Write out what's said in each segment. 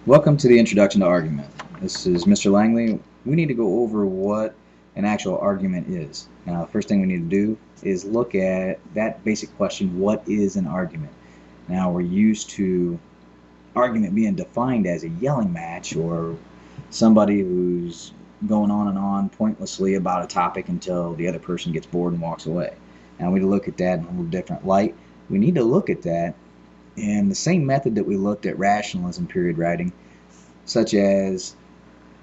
Welcome to the introduction to argument. This is Mr. Langley. We need to go over what an actual argument is. Now, the first thing we need to do is look at that basic question, what is an argument? Now, we're used to argument being defined as a yelling match or somebody who's going on and on pointlessly about a topic until the other person gets bored and walks away. Now, we need to look at that in a little different light. We need to look at that in the same method that we looked at rationalism period writing, such as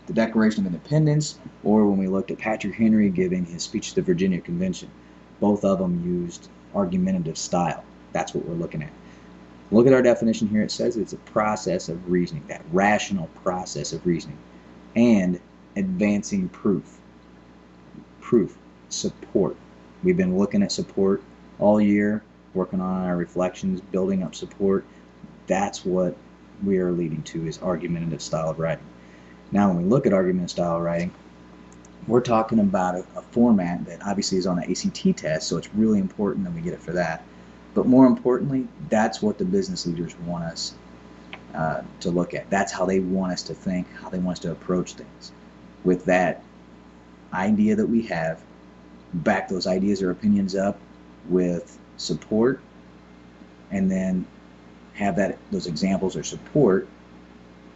the Declaration of Independence, or when we looked at Patrick Henry giving his speech to the Virginia Convention. Both of them used argumentative style. That's what we're looking at. Look at our definition here. It says it's a process of reasoning, that rational process of reasoning, and advancing proof. Proof, support. We've been looking at support all year, working on our reflections, building up support. That's what we are leading to, is argumentative style of writing. Now, when we look at argumentative style of writing, we're talking about a format that obviously is on the ACT test, so it's really important that we get it for that. But more importantly, that's what the business leaders want us to look at. That's how they want us to think, how they want us to approach things. With that idea that we have, back those ideas or opinions up with support, and then have those examples or support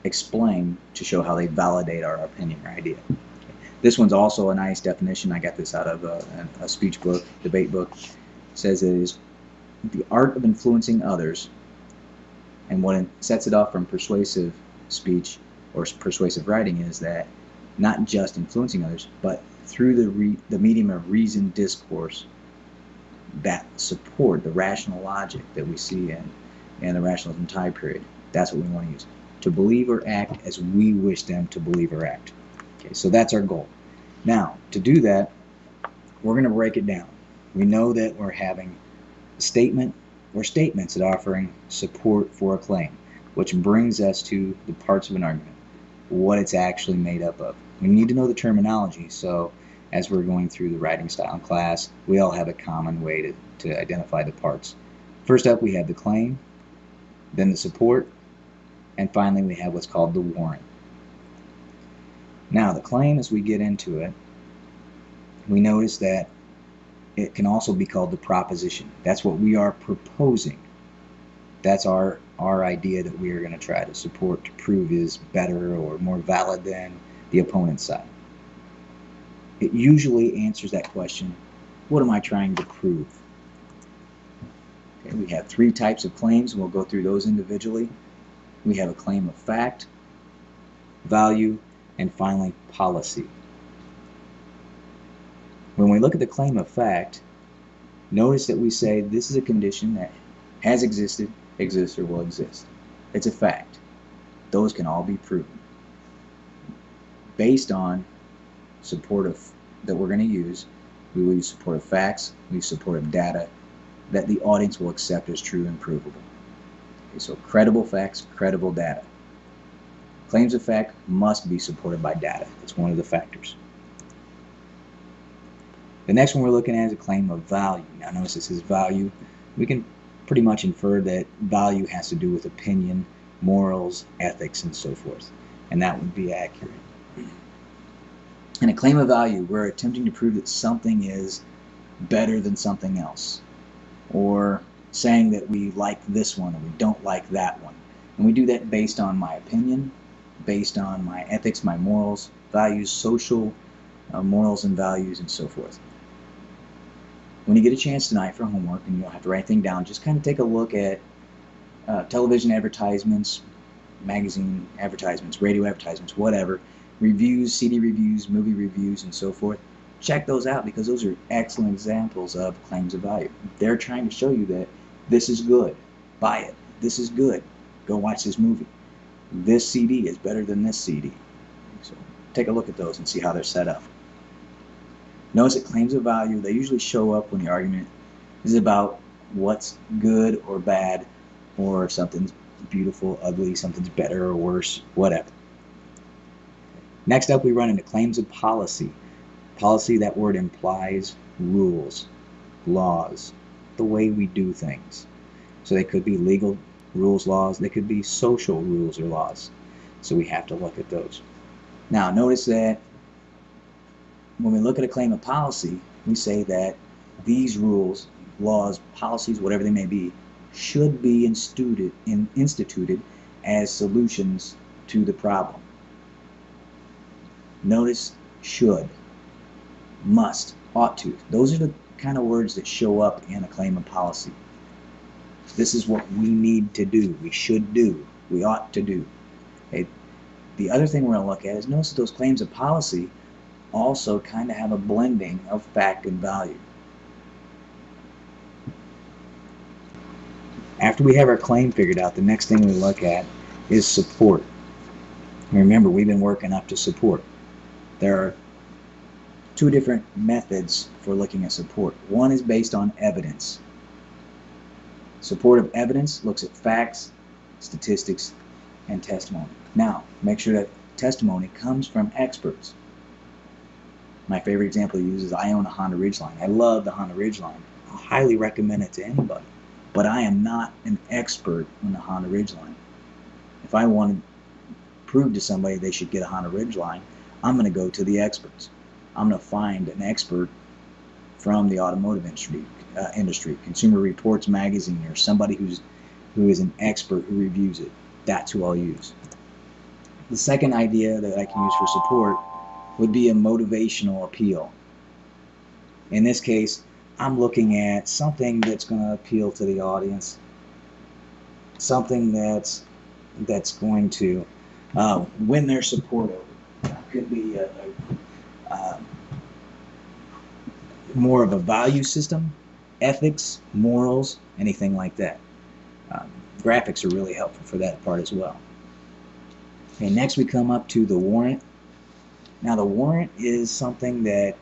explain to show how they validate our opinion or idea. This one's also a nice definition. I got this out of a speech book, debate book. It says it is the art of influencing others, and what sets it off from persuasive speech or persuasive writing is that not just influencing others, but through the medium of reasoned discourse, that support the rational logic that we see in the rationalism time period. That's what we want to use. To believe or act as we wish them to believe or act. Okay, so that's our goal. Now, to do that, we're going to break it down. We know that we're having a statement or statements that are offering support for a claim, which brings us to the parts of an argument, what it's actually made up of. We need to know the terminology, so as we're going through the writing style in class, we all have a common way to identify the parts. First up, we have the claim, then the support, and finally we have what's called the warrant. Now, the claim, as we get into it, we notice that it can also be called the proposition. That's what we are proposing. That's our idea that we are going to try to support, to prove is better or more valid than the opponent's side. It usually answers that question, what am I trying to prove? Okay, we have three types of claims, and we'll go through those individually. We have a claim of fact, value, and finally policy. When we look at the claim of fact, notice that we say this is a condition that has existed, exists, or will exist. It's a fact. Those can all be proven based on supportive that we're going to use. We will use supportive facts, we use supportive data that the audience will accept as true and provable. Okay, so credible facts, credible data. Claims of fact must be supported by data. It's one of the factors. The next one we're looking at is a claim of value. Now notice this is value. We can pretty much infer that value has to do with opinion, morals, ethics, and so forth. And that would be accurate. In a claim of value, we're attempting to prove that something is better than something else, or saying that we like this one or we don't like that one. And we do that based on my opinion, based on my ethics, my morals, values, social morals and values, and so forth. When you get a chance tonight for homework, and you don't have to write anything down, just kind of take a look at television advertisements, magazine advertisements, radio advertisements, whatever, reviews, CD reviews, movie reviews, and so forth. Check those out, because those are excellent examples of claims of value. They're trying to show you that this is good, buy it. This is good, go watch this movie. This CD is better than this CD. So take a look at those and see how they're set up. Notice that claims of value, they usually show up when the argument is about what's good or bad, or if something's beautiful, ugly, something's better or worse, whatever. Next up, we run into claims of policy. Policy, that word implies rules, laws, the way we do things. So they could be legal rules, laws, they could be social rules or laws. So we have to look at those. Now notice that when we look at a claim of policy, we say that these rules, laws, policies, whatever they may be, should be instituted as solutions to the problem. Notice should, must, ought to. Those are the kind of words that show up in a claim of policy. This is what we need to do, we should do, we ought to do. Okay? The other thing we're going to look at is notice that those claims of policy also kind of have a blending of fact and value. After we have our claim figured out, the next thing we look at is support. And remember, we've been working up to support. There are two different methods for looking at support. One is based on evidence. Supportive evidence looks at facts, statistics, and testimony. Now, make sure that testimony comes from experts. My favorite example to use is I own a Honda Ridgeline. I love the Honda Ridgeline. I'll highly recommend it to anybody. But I am not an expert on the Honda Ridgeline. If I want to prove to somebody they should get a Honda Ridgeline, I'm going to go to the experts. I'm going to find an expert from the automotive industry, Consumer Reports magazine, or somebody who is an expert who reviews it. That's who I'll use. The second idea that I can use for support would be a motivational appeal. In this case, I'm looking at something that's going to appeal to the audience, something that's going to win their support over. It could be more of a value system, ethics, morals, anything like that. Graphics are really helpful for that part as well. Okay, next we come up to the warrant. Now the warrant is something that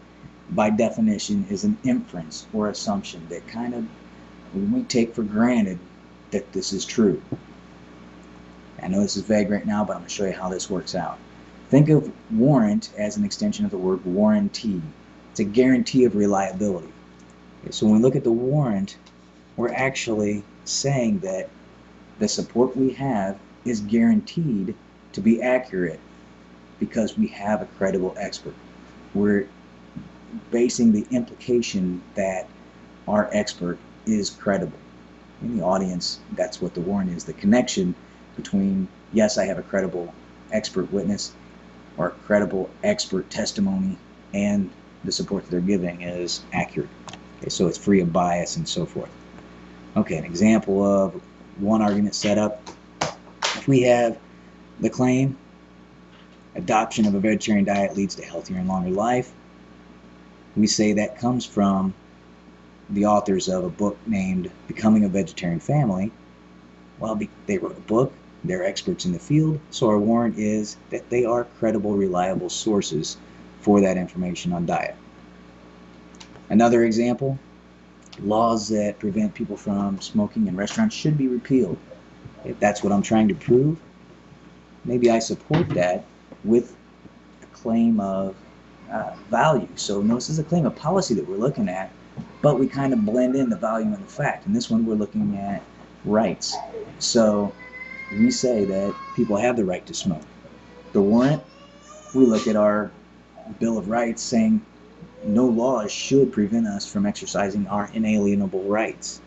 by definition is an inference or assumption that kind of we take for granted that this is true. I know this is vague right now, but I'm going to show you how this works out. Think of warrant as an extension of the word warranty. It's a guarantee of reliability. Okay, so when we look at the warrant, we're actually saying that the support we have is guaranteed to be accurate because we have a credible expert. We're basing the implication that our expert is credible. In the audience, that's what the warrant is, the connection between, yes, I have a credible expert witness or credible expert testimony, and the support that they're giving is accurate. Okay, so it's free of bias and so forth. Okay, an example of one argument setup. If we have the claim, adoption of a vegetarian diet leads to healthier and longer life, we say that comes from the authors of a book named Becoming a Vegetarian Family. Well, they wrote a book, they're experts in the field, so our warrant is that they are credible, reliable sources for that information on diet. Another example, laws that prevent people from smoking in restaurants should be repealed. If that's what I'm trying to prove, maybe I support that with a claim of value. So notice this is a claim of policy that we're looking at, but we kind of blend in the value and the fact. In this one, we're looking at rights. So we say that people have the right to smoke. The warrant, we look at our Bill of Rights saying no laws should prevent us from exercising our inalienable rights.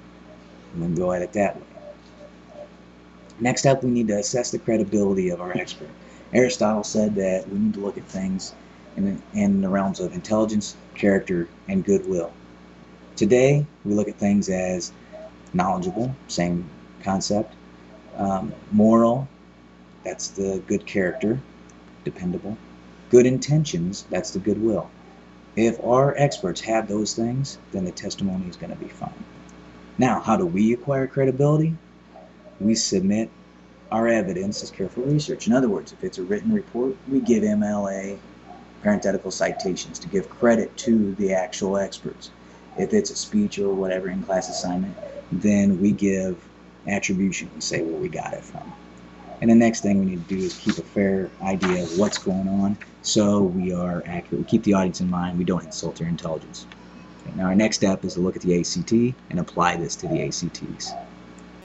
And then go at it that way. Next up, we need to assess the credibility of our expert. Aristotle said that we need to look at things in the realms of intelligence, character, and goodwill. Today, we look at things as knowledgeable, same concept, moral, that's the good character, dependable, good intentions, that's the goodwill. If our experts have those things, then the testimony is going to be fine. Now, how do we acquire credibility? We submit our evidence as careful research. In other words, if it's a written report, we give MLA, parenthetical citations, to give credit to the actual experts. If it's a speech or whatever in-class assignment, then we give attribution. We say where we got it from. And the next thing we need to do is keep a fair idea of what's going on so we are accurate. We keep the audience in mind. We don't insult their intelligence. Okay, now our next step is to look at the ACT and apply this to the ACTs.